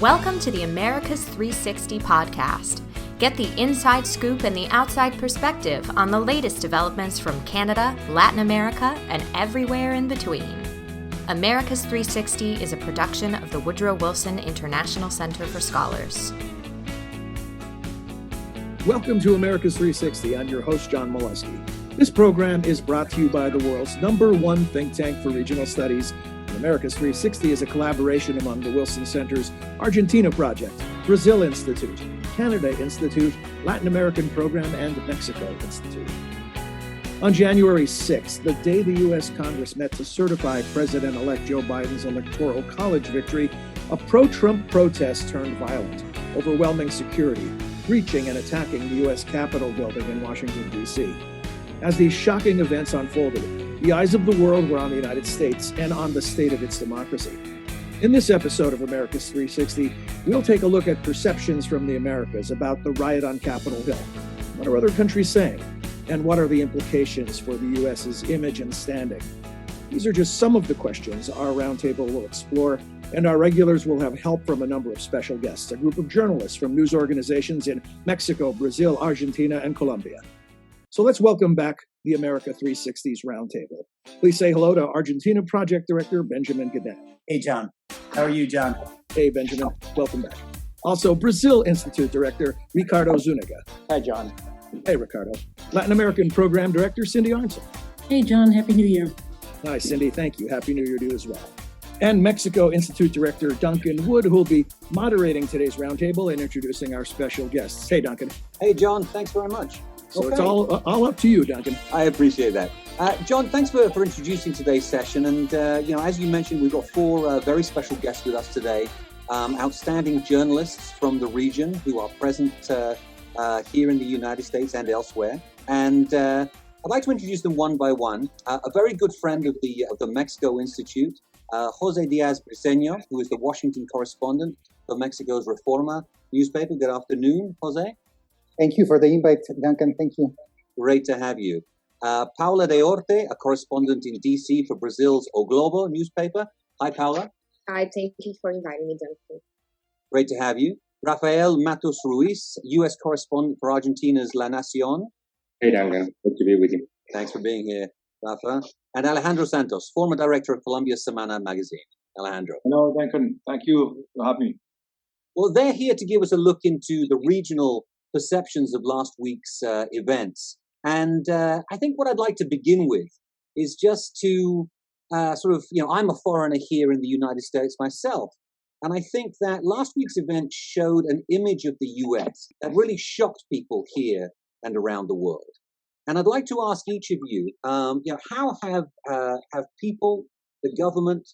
Welcome to the America's 360 podcast. Get the inside scoop and the outside perspective on the latest developments from Canada, Latin America, and everywhere in between. America's 360 is a production of the Woodrow Wilson International Center for Scholars. Welcome to America's 360. I'm your host, John Molesky. This program is brought to you by the world's #1 think tank for regional studies. America's 360 is a collaboration among the Wilson Center's Argentina Project, Brazil Institute, Canada Institute, Latin American Program, and Mexico Institute. On January 6th, the day the U.S. Congress met to certify President-elect Joe Biden's Electoral College victory, a pro-Trump protest turned violent, overwhelming security, breaching and attacking the U.S. Capitol building in Washington, D.C. As these shocking events unfolded, the eyes of the world were on the United States and on the state of its democracy. In this episode of America's 360, we'll take a look at perceptions from the Americas about the riot on Capitol Hill. What are other countries saying? And what are the implications for the U.S.'s image and standing? These are just some of the questions our roundtable will explore, and our regulars will have help from a number of special guests, a group of journalists from news organizations in Mexico, Brazil, Argentina, and Colombia. So let's welcome back the America 360's Roundtable. Please say hello to Argentina Project Director Benjamin Gadet. Hey, John. How are you, John? Hey, Benjamin. Welcome back. Also, Brazil Institute Director Ricardo Zuniga. Hi, John. Hey, Ricardo. Latin American Program Director Cindy Arnson. Hey, John. Happy New Year. Hi, Cindy. Thank you. Happy New Year to you as well. And Mexico Institute Director Duncan Wood, who will be moderating today's roundtable and introducing our special guests. Hey, Duncan. Hey, John. Thanks very much. So It's all up to you, Duncan. I appreciate that. John, thanks for introducing today's session. And, as you mentioned, we've got four very special guests with us today. Outstanding journalists from the region who are present here in the United States and elsewhere. And I'd like to introduce them one by one. A very good friend of the Mexico Institute, José Díaz-Briseño, who is the Washington correspondent for Mexico's Reforma newspaper. Good afternoon, José. Thank you for the invite, Duncan. Thank you. Great to have you. Paola de Orte, a correspondent in D.C. for Brazil's O Globo newspaper. Hi, Paola. Hi, thank you for inviting me, Duncan. Great to have you. Rafael Mathus Ruiz, U.S. correspondent for Argentina's La Nación. Hey, Duncan. Good to be with you. Thanks for being here, Rafa. And Alejandro Santos, former director of Colombia's Semana magazine. Alejandro. Hello, Duncan. Thank you for having me. Well, they're here to give us a look into the regional perceptions of last week's events. And I think what I'd like to begin with is just to I'm a foreigner here in the United States myself. And I think that last week's event showed an image of the US that really shocked people here and around the world. And I'd like to ask each of you, how have people, the government,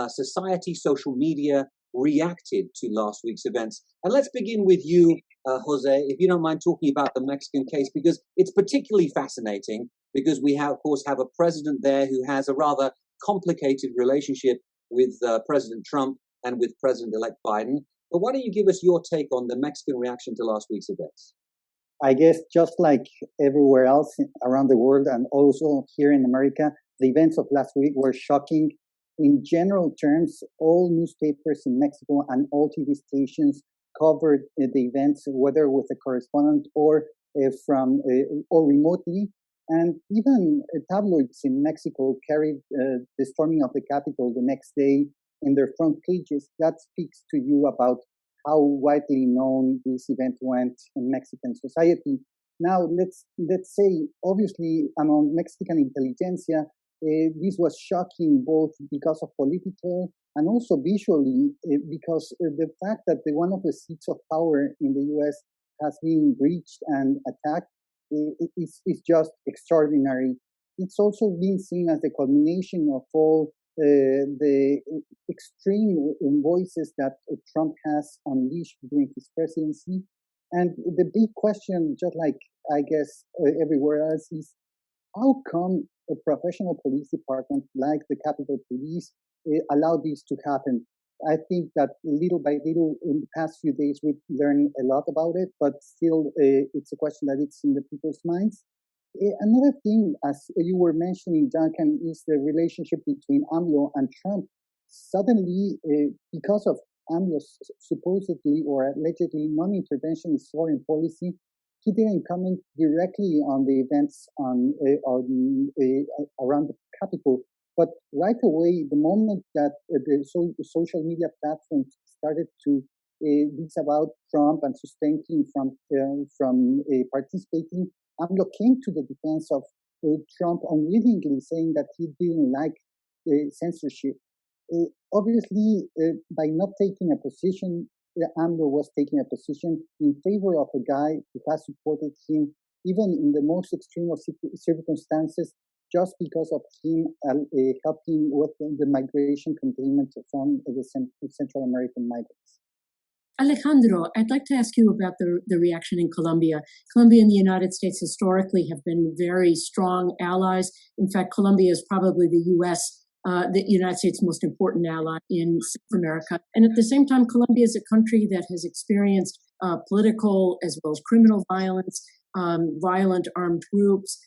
society, social media reacted to last week's events? And let's begin with you, Jose, if you don't mind talking about the Mexican case, because it's particularly fascinating because we have, of course, have a president there who has a rather complicated relationship with President Trump and with President-elect Biden. But why don't you give us your take on the Mexican reaction to last week's events? I guess just like everywhere else around the world and also here in America, the events of last week were shocking. In general terms, all newspapers in Mexico and all TV stations covered the events, whether with a correspondent or or remotely. And even tabloids in Mexico carried the storming of the Capitol the next day in their front pages. That speaks to you about how widely known this event went in Mexican society. Now, let's say, obviously, among Mexican intelligentsia, this was shocking both because of political and also visually, because the fact that one of the seats of power in the U.S. has been breached and attacked is just extraordinary. It's also been seen as the culmination of all the extreme voices that Trump has unleashed during his presidency. And the big question, just like I guess everywhere else, is how come a professional police department like the Capitol Police allowed this to happen? I think that little by little in the past few days we've learned a lot about it, but still it's a question that it's in the people's minds. Another thing, as you were mentioning, Duncan, is the relationship between AMLO and Trump. Suddenly, because of AMLO's supposedly or allegedly non-interventionist foreign policy, he didn't comment directly on the events around the Capitol. But right away, the moment that the social media platforms started to disavow Trump and sustain him from participating, AMLO came to the defense of Trump unwillingly, saying that he didn't like censorship. Obviously, by not taking a position, AMLO was taking a position in favor of a guy who has supported him, even in the most extreme of circumstances, just because of him helping with the migration containment from the Central American migrants. Alejandro, I'd like to ask you about the reaction in Colombia. Colombia and the United States historically have been very strong allies. In fact, Colombia is probably the United States' most important ally in South America. And at the same time, Colombia is a country that has experienced political as well as criminal violence, violent armed groups,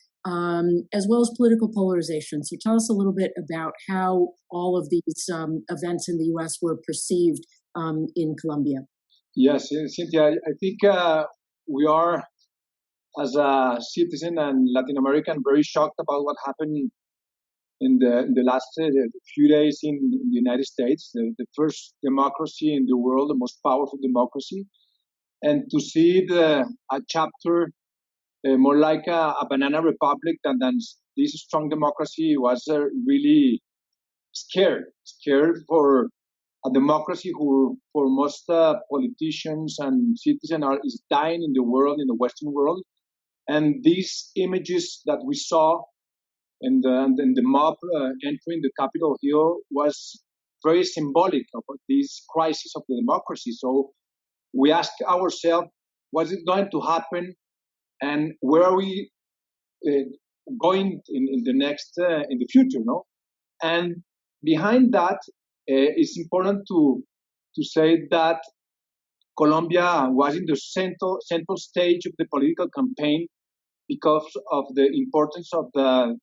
as well as political polarization. So tell us a little bit about how all of these events in the U.S. were perceived in Colombia. Yes, Cynthia, I think we are, as a citizen and Latin American, very shocked about what happened in the last few days in the United States, the first democracy in the world, the most powerful democracy. And to see a chapter more like a banana republic than this strong democracy was really scared for a democracy who, for most politicians and citizens, is dying in the world, in the Western world. And these images that we saw and the mob entering the Capitol Hill was very symbolic of this crisis of the democracy. So we ask ourselves, what is going to happen, and where are we going in the future? No, and behind that, it's important to say that Colombia was in the central stage of the political campaign because of the importance of the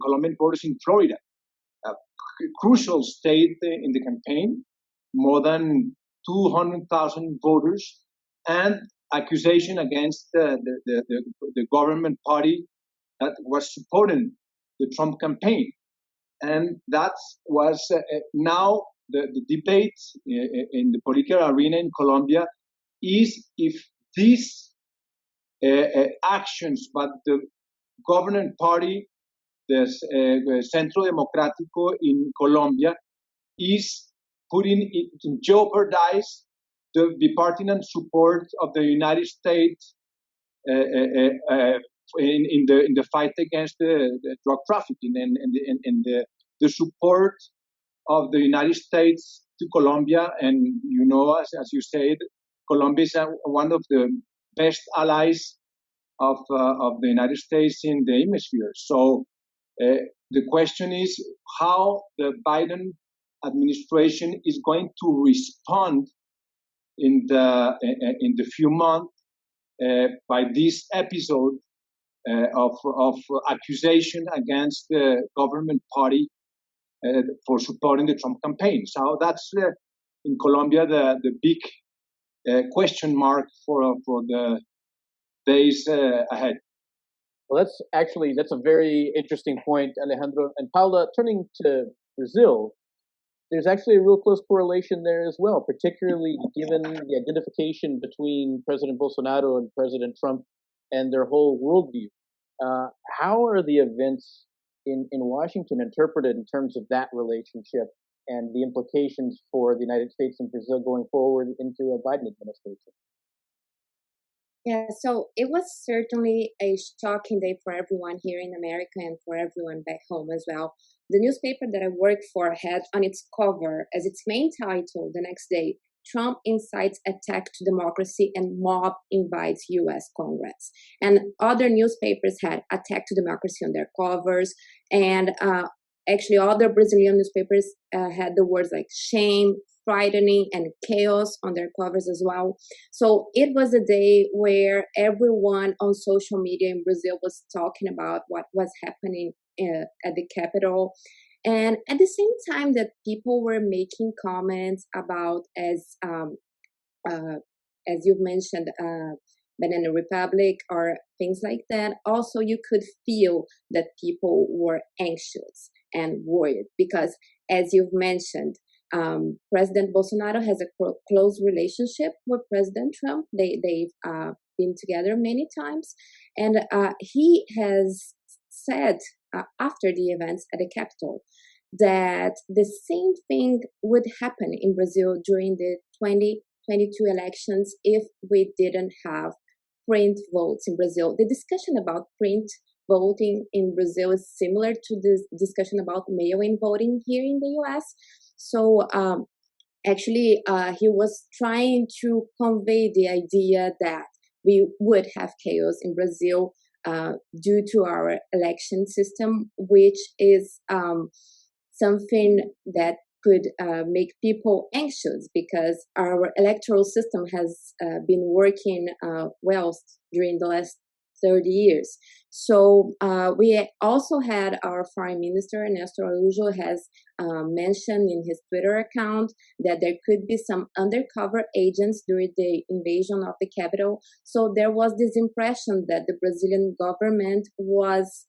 Colombian voters in Florida, a crucial state in the campaign, more than 200,000 voters, and accusation against the government party that was supporting the Trump campaign. And that was now the debate in the political arena in Colombia is if these actions by the government party, the Centro Democrático in Colombia, is putting in jeopardize the bipartisan support of the United States in the fight against the drug trafficking and the support of the United States to Colombia. And you know, as you said, Colombia is one of the best allies of the United States in the hemisphere. So the question is how the Biden administration is going to respond in the few months by this episode of accusation against the government party for supporting the Trump campaign. So that's in Colombia the big question mark for the days ahead. Well, that's a very interesting point, Alejandro. And Paola, turning to Brazil, there's actually a real close correlation there as well, particularly given the identification between President Bolsonaro and President Trump and their whole worldview. How are the events in Washington interpreted in terms of that relationship and the implications for the United States and Brazil going forward into a Biden administration? Yeah, so it was certainly a shocking day for everyone here in America and for everyone back home as well. The newspaper that I worked for had on its cover as its main title the next day, Trump incites attack to democracy and mob invites U.S. Congress. And other newspapers had attack to democracy on their covers. And actually other Brazilian newspapers had the words like shame, frightening, and chaos on their covers as well. So it was a day where everyone on social media in Brazil was talking about what was happening at the Capitol. And at the same time that people were making comments about, as you've mentioned, Banana Republic or things like that, also you could feel that people were anxious and worried because, as you've mentioned, President Bolsonaro has a close relationship with President Trump. They've been together many times, and he has said after the events at the Capitol that the same thing would happen in Brazil during the 2022 elections if we didn't have print votes in Brazil. The discussion about print voting in Brazil is similar to the discussion about mail-in voting here in the US. So actually, he was trying to convey the idea that we would have chaos in Brazil due to our election system, which is something that could make people anxious because our electoral system has been working well during the last 30 years. So we also had our foreign minister, Nestor Alujo, has mentioned in his Twitter account that there could be some undercover agents during the invasion of the capital. So there was this impression that the Brazilian government was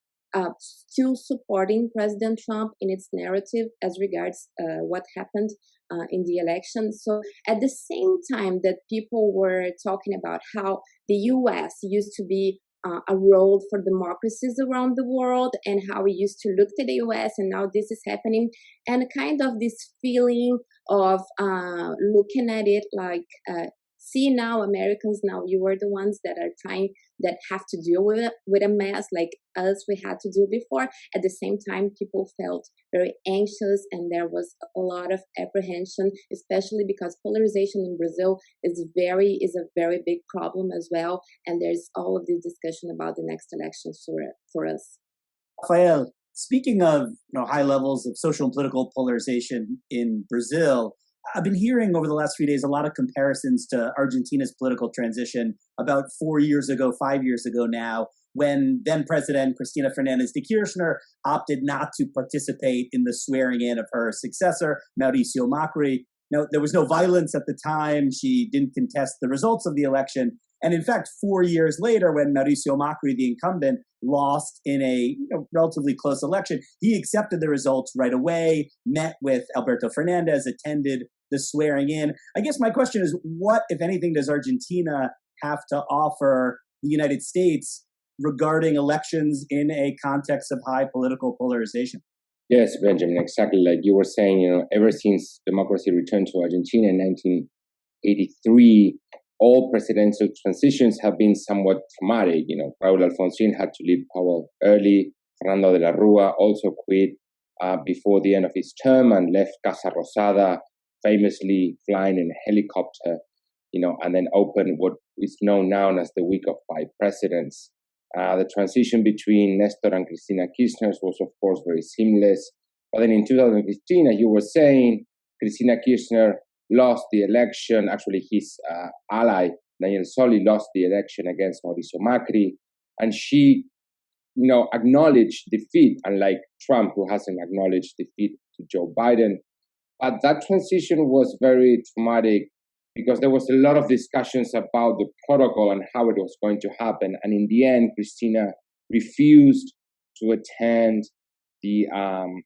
still supporting President Trump in its narrative as regards what happened in the election. So at the same time that people were talking about how the US used to be a road for democracies around the world and how we used to look to the US and now this is happening, and kind of this feeling of looking at it like, see now Americans, now you are the ones that are that have to deal with a mess like us we had to do before. At the same time, people felt very anxious and there was a lot of apprehension, especially because polarization in Brazil is a very big problem as well. And there's all of this discussion about the next elections for us. Rafael, speaking of high levels of social and political polarization in Brazil, I've been hearing over the last few days a lot of comparisons to Argentina's political transition about 4 years ago, 5 years ago now, when then President Cristina Fernandez de Kirchner opted not to participate in the swearing in of her successor, Mauricio Macri. Now, there was no violence at the time. She didn't contest the results of the election. And in fact, 4 years later, when Mauricio Macri, the incumbent, lost in a relatively close election, he accepted the results right away, met with Alberto Fernandez, attended the swearing in. I guess my question is, what, if anything, does Argentina have to offer the United States regarding elections in a context of high political polarization? Yes, Benjamin, exactly like you were saying, ever since democracy returned to Argentina in 1983, all presidential transitions have been somewhat traumatic. Raúl Alfonsín had to leave power early. Fernando de la Rúa also quit before the end of his term and left Casa Rosada, famously flying in a helicopter, and then opened what is known now as the Week of Five Presidents. The transition between Nestor and Cristina Kirchner was, of course, very seamless. But then in 2015, as you were saying, Cristina Kirchner lost the election. Actually, his ally, Daniel Soli, lost the election against Mauricio Macri. And she, acknowledged defeat, unlike Trump, who hasn't acknowledged defeat to Joe Biden. But that transition was very traumatic because there was a lot of discussions about the protocol and how it was going to happen. And in the end, Cristina refused to attend the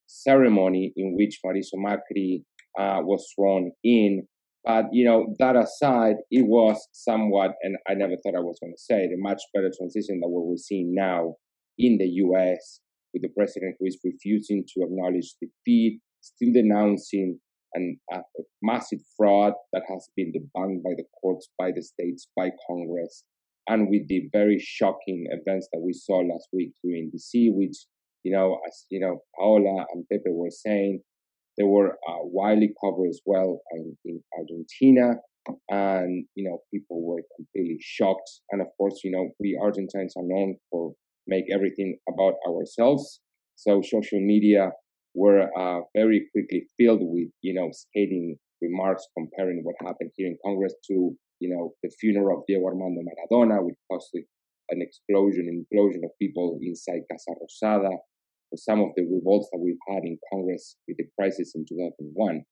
ceremony in which Mauricio Macri was sworn in. But, that aside, it was somewhat, and I never thought I was going to say it, a much better transition than what we're seeing now in the U.S., with the president who is refusing to acknowledge defeat, still denouncing a massive fraud that has been debunked by the courts, by the states, by Congress, and with the very shocking events that we saw last week here in D.C., which, as Paola and Pepe were saying, they were widely covered as well in Argentina, and people were completely shocked. And of course, we Argentines are known for make everything about ourselves, so social media were very quickly filled with scathing remarks comparing what happened here in Congress to the funeral of Diego Armando Maradona, which caused an implosion of people inside Casa Rosada. for some of the revolts that we've had in Congress with the crisis in 2001.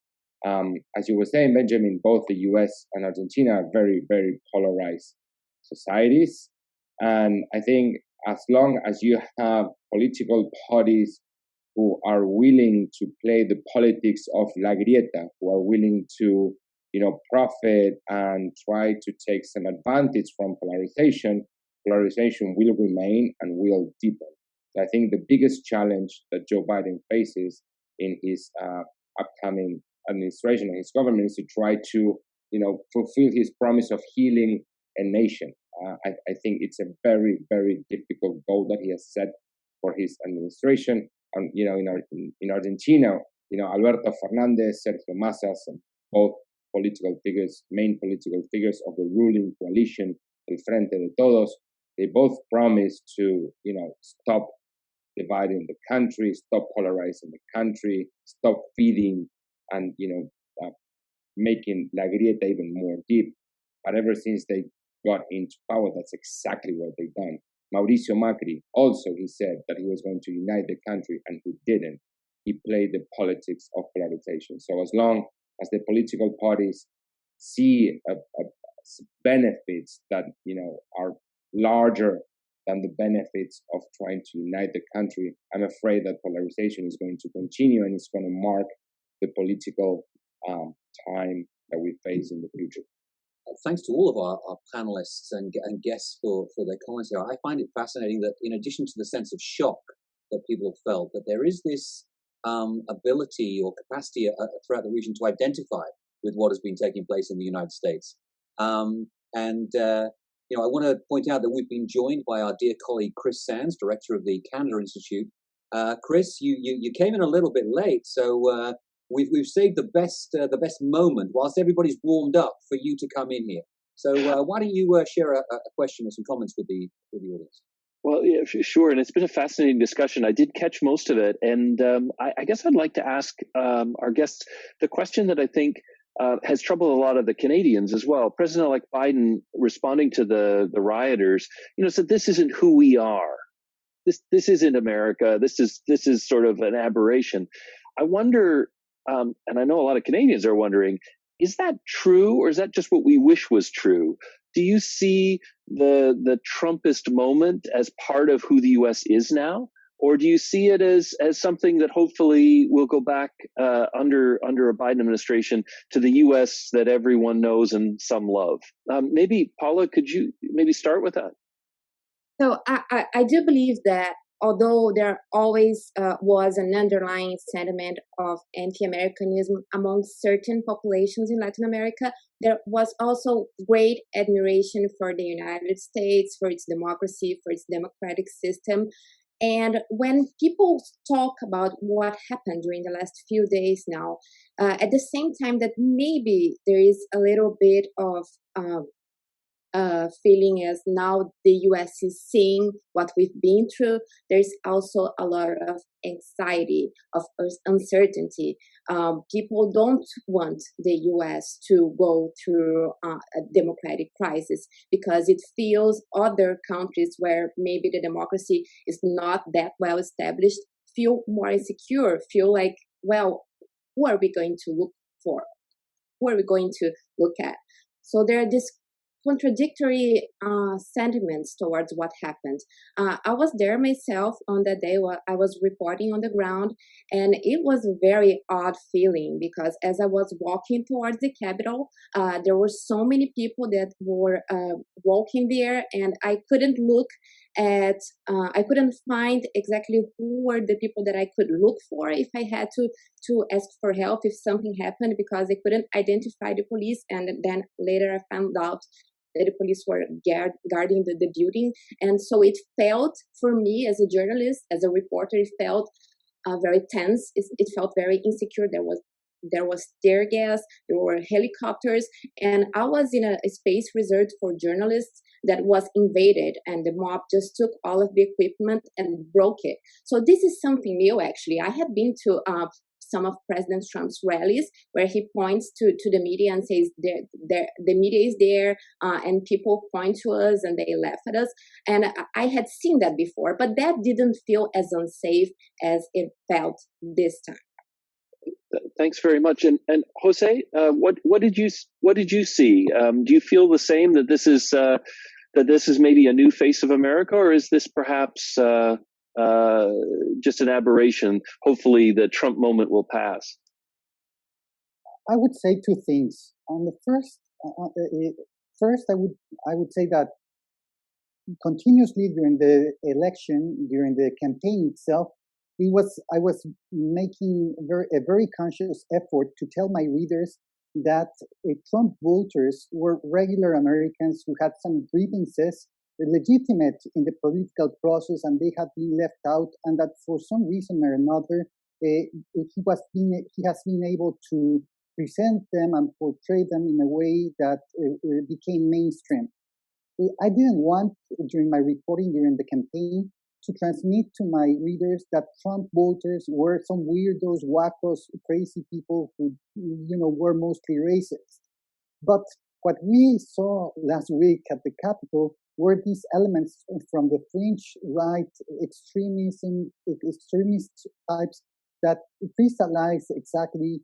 As you were saying, Benjamin, both the US and Argentina are very, very polarized societies. And I think as long as you have political parties who are willing to play the politics of la grieta, who are willing to, profit and try to take some advantage from polarization will remain and will deepen. So I think the biggest challenge that Joe Biden faces in his upcoming administration and his government is to try to, fulfill his promise of healing a nation. I think it's a very, very difficult goal that he has set for his administration. And, in Argentina, Alberto Fernandez, Sergio Massa, and both main political figures of the ruling coalition, El Frente de Todos, they both promised to, stop dividing the country, stop polarizing the country, stop feeding and, making la grieta even more deep. But ever since they got into power, that's exactly what they've done. Mauricio Macri also, he said that he was going to unite the country, and he didn't. He played the politics of polarization. So as long as the political parties see benefits that, are larger than the benefits of trying to unite the country, I'm afraid that polarization is going to continue, and it's going to mark the political time that we face in the future. Thanks to all of our panelists and guests for their comments here. I find it fascinating that in addition to the sense of shock that people have felt, that there is this ability or capacity throughout the region to identify with what has been taking place in the United States. I want to point out that we've been joined by our dear colleague Chris Sands, director of the Canada Institute. Chris, you came in a little bit late, so we've saved the best moment whilst everybody's warmed up for you to come in here. So why don't you share a question or some comments with the audience? Well, yeah, sure. And it's been a fascinating discussion. I did catch most of it. And I guess I'd like to ask our guests the question that I think has troubled a lot of the Canadians as well. President-elect Biden, responding to the rioters, said this isn't who we are. This isn't America. This is sort of an aberration. I wonder, and I know a lot of Canadians are wondering, is that true, or is that just what we wish was true? Do you see the Trumpist moment as part of who the U.S. is now, or do you see it as something that hopefully will go back under a Biden administration to the U.S. that everyone knows and some love? Maybe Paola, could you maybe start with that? So I do believe that although there always was an underlying sentiment of anti-Americanism among certain populations in Latin America, there was also great admiration for the United States, for its democracy, for its democratic system. And when people talk about what happened during the last few days now, at the same time that maybe there is a little bit of feeling as now the U.S. is seeing what we've been through, there's also a lot of anxiety, of uncertainty. People don't want the U.S. to go through a democratic crisis because it feels other countries where maybe the democracy is not that well established feel more insecure, feel like, well, who are we going to look for? Who are we going to look at? So there are these contradictory sentiments towards what happened. I was there myself on that day while I was reporting on the ground, and it was a very odd feeling because as I was walking towards the Capitol, there were so many people that were walking there, and I couldn't look at, I couldn't find exactly who were the people that I could look for if I had to ask for help if something happened, because I couldn't identify the police. And then later I found out that the police were guarding the building. And so it felt, for me as a journalist, as a reporter, it felt very tense. It felt very insecure. There was tear gas, there were helicopters, and I was in a space reserved for journalists that was invaded, and the mob just took all of the equipment and broke it. So this is something new, actually. I had been to some of President Trump's rallies, where he points to the media and says, the media is there, and people point to us and they laugh at us. And I had seen that before, but that didn't feel as unsafe as it felt this time. Thanks very much. And Jose, what did you see? Do you feel the same, that this is maybe a new face of America, or is this perhaps just an aberration? Hopefully the Trump moment will pass. I would say two things. On the first, I would say that continuously during the election, during the campaign itself, I was making a very conscious effort to tell my readers that Trump voters were regular Americans who had some grievances, legitimate in the political process, and they had been left out, and that for some reason or another, he has been able to present them and portray them in a way that became mainstream. I didn't want, during my reporting during the campaign, to transmit to my readers that Trump voters were some weirdos, wackos, crazy people who, were mostly racist. But what we saw last week at the Capitol were these elements from the fringe right extremist types that crystallize exactly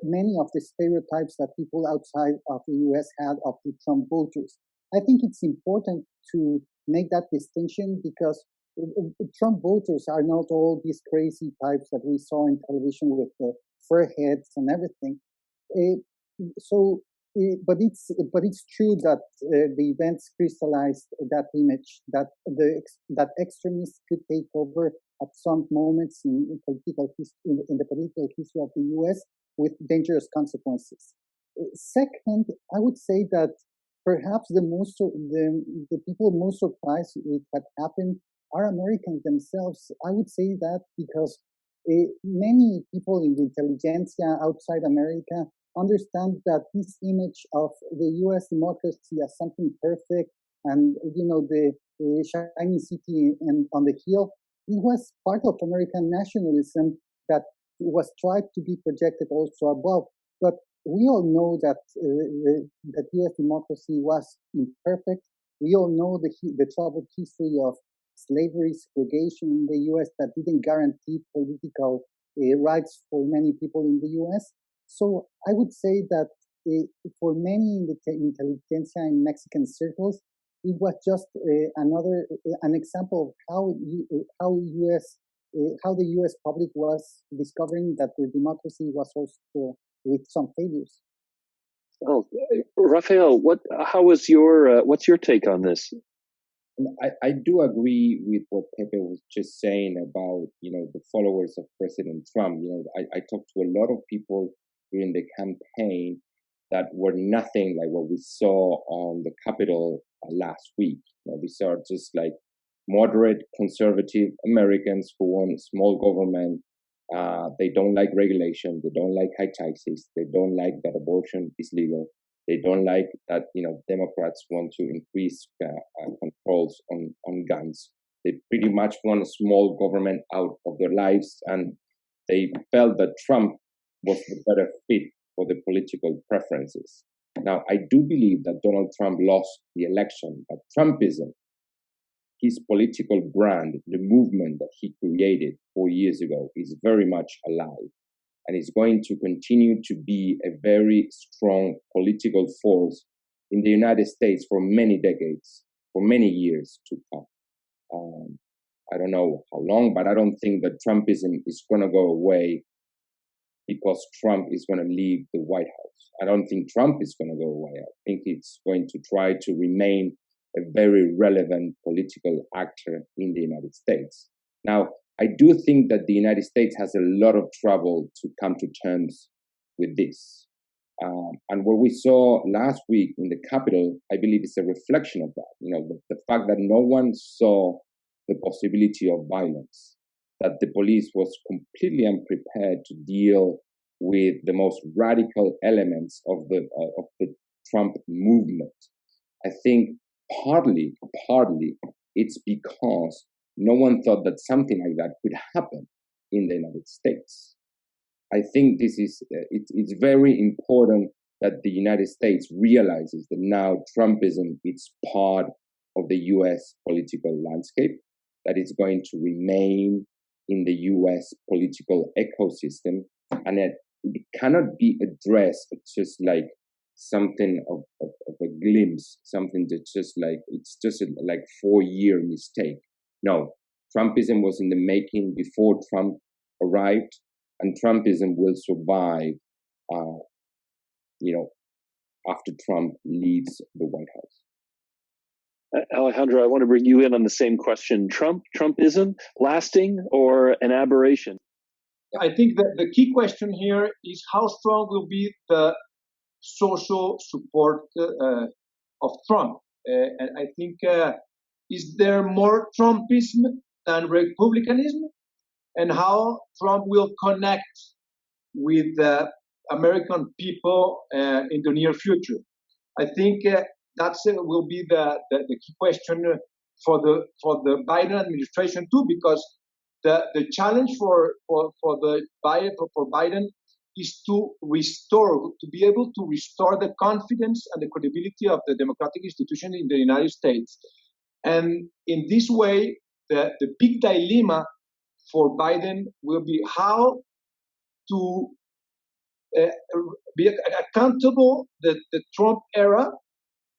many of the stereotypes that people outside of the U.S. had of the Trump voters. I think it's important to make that distinction because Trump voters are not all these crazy types that we saw in television with the fur heads and everything. But it's true that the events crystallized that image that that extremists could take over at some moments in the political history of the U.S. with dangerous consequences. Second, I would say that perhaps the people most surprised with what happened are Americans themselves. I would say that because many people in the intelligentsia outside America understand that this image of the U.S. democracy as something perfect and, the shiny city and on the hill, it was part of American nationalism that was tried to be projected also above. But we all know that that U.S. democracy was imperfect. We all know the troubled history of slavery, segregation in the U.S. that didn't guarantee political rights for many people in the U.S. So I would say that for many in the intelligentsia in Mexican circles, it was just an example of how the U.S. public was discovering that the democracy was also with some failures. Oh, Rafael, what's your take on this? I do agree with what Pepe was just saying about, the followers of President Trump. I talked to a lot of people during the campaign that were nothing like what we saw on the Capitol last week. These are just like moderate conservative Americans who want small government. They don't like regulation. They don't like high taxes. They don't like that abortion is legal. They don't like that, Democrats want to increase controls on guns. They pretty much want a small government out of their lives, and they felt that Trump was the better fit for the political preferences. Now, I do believe that Donald Trump lost the election, but Trumpism, his political brand, the movement that he created 4 years ago, is very much alive. And is going to continue to be a very strong political force in the United States for many decades, for many years to come. I don't know how long, but I don't think that Trumpism is going to go away because Trump is going to leave the White House. I don't think Trump is going to go away. I think it's going to try to remain a very relevant political actor in the United States. Now, I do think that the United States has a lot of trouble to come to terms with this. And what we saw last week in the Capitol, I believe is a reflection of that. The fact that no one saw the possibility of violence, that the police was completely unprepared to deal with the most radical elements of the Trump movement. I think partly it's because no one thought that something like that could happen in the United States. I think this is it's very important that the United States realizes that now Trumpism is part of the U.S. political landscape, that it's going to remain in the U.S. political ecosystem, and that it cannot be addressed just like something of a glimpse, something that it's just a 4-year mistake. No, Trumpism was in the making before Trump arrived, and Trumpism will survive, after Trump leaves the White House. Alejandro, I want to bring you in on the same question. Trumpism, lasting or an aberration? I think that the key question here is how strong will be the social support of Trump. And I think, is there more Trumpism than Republicanism? And how Trump will connect with the American people in the near future. I think that will be the key question for the Biden administration too, because the challenge for Biden is to be able to restore the confidence and the credibility of the democratic institution in the United States. And in this way, the big dilemma for Biden will be how to be accountable the Trump era.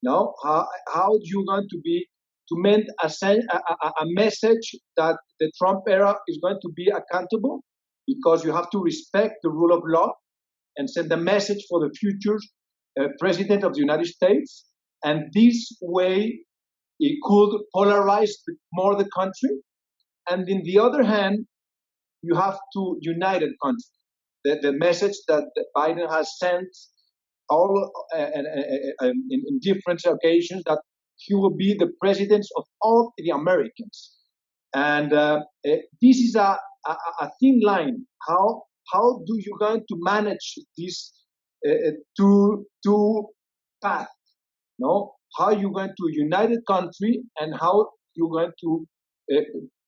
No, how you going to be to send a message that the Trump era is going to be accountable, because you have to respect the rule of law and send a message for the future president of the United States. And this way, it could polarize more the country. And in the other hand, you have to unite the country. The message that Biden has sent all in different occasions, that he will be the president of all the Americans. And this is a thin line. How do you going to manage this two path? No, how you going to unite the country, and how you going to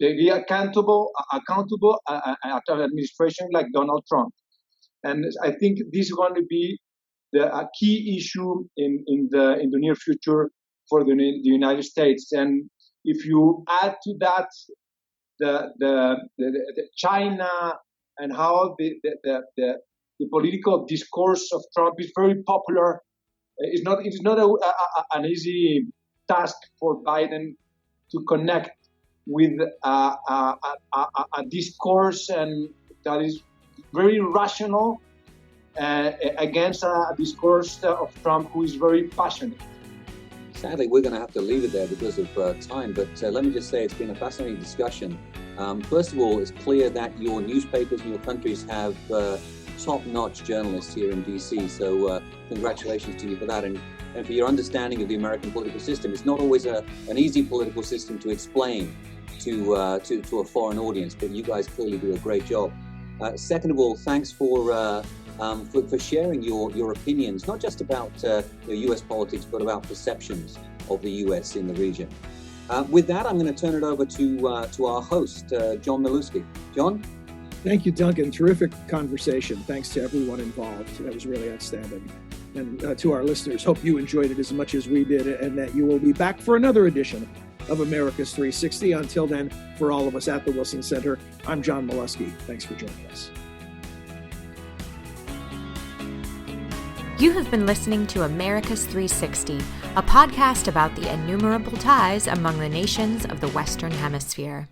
be accountable at an administration like Donald Trump. And I think this is going to be a key issue in the near future for the United States. And if you add to that the China, and how the political discourse of Trump is very popular, it is not an easy task for Biden to connect with a discourse and that is very rational against a discourse of Trump who is very passionate. Sadly, we're going to have to leave it there because of time, but let me just say it's been a fascinating discussion. First of all, it's clear that your newspapers and your countries have top-notch journalists here in DC, so congratulations to you for that, and for your understanding of the American political system. It's not always an easy political system to explain to a foreign audience, but you guys clearly do a great job. Second of all, thanks for sharing your opinions, not just about U.S. politics, but about perceptions of the U.S. in the region. With that, I'm going to turn it over to our host, John Milewski. John? Thank you, Duncan. Terrific conversation. Thanks to everyone involved. That was really outstanding. And to our listeners, hope you enjoyed it as much as we did, and that you will be back for another edition of America's 360. Until then, for all of us at the Wilson Center, I'm John Milewski. Thanks for joining us. You have been listening to America's 360, a podcast about the innumerable ties among the nations of the Western Hemisphere.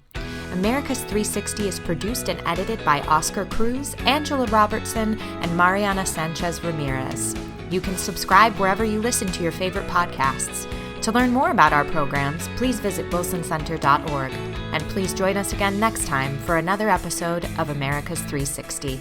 America's 360 is produced and edited by Oscar Cruz, Angela Robertson, and Mariana Sanchez Ramirez. You can subscribe wherever you listen to your favorite podcasts. To learn more about our programs, please visit wilsoncenter.org. And please join us again next time for another episode of America's 360.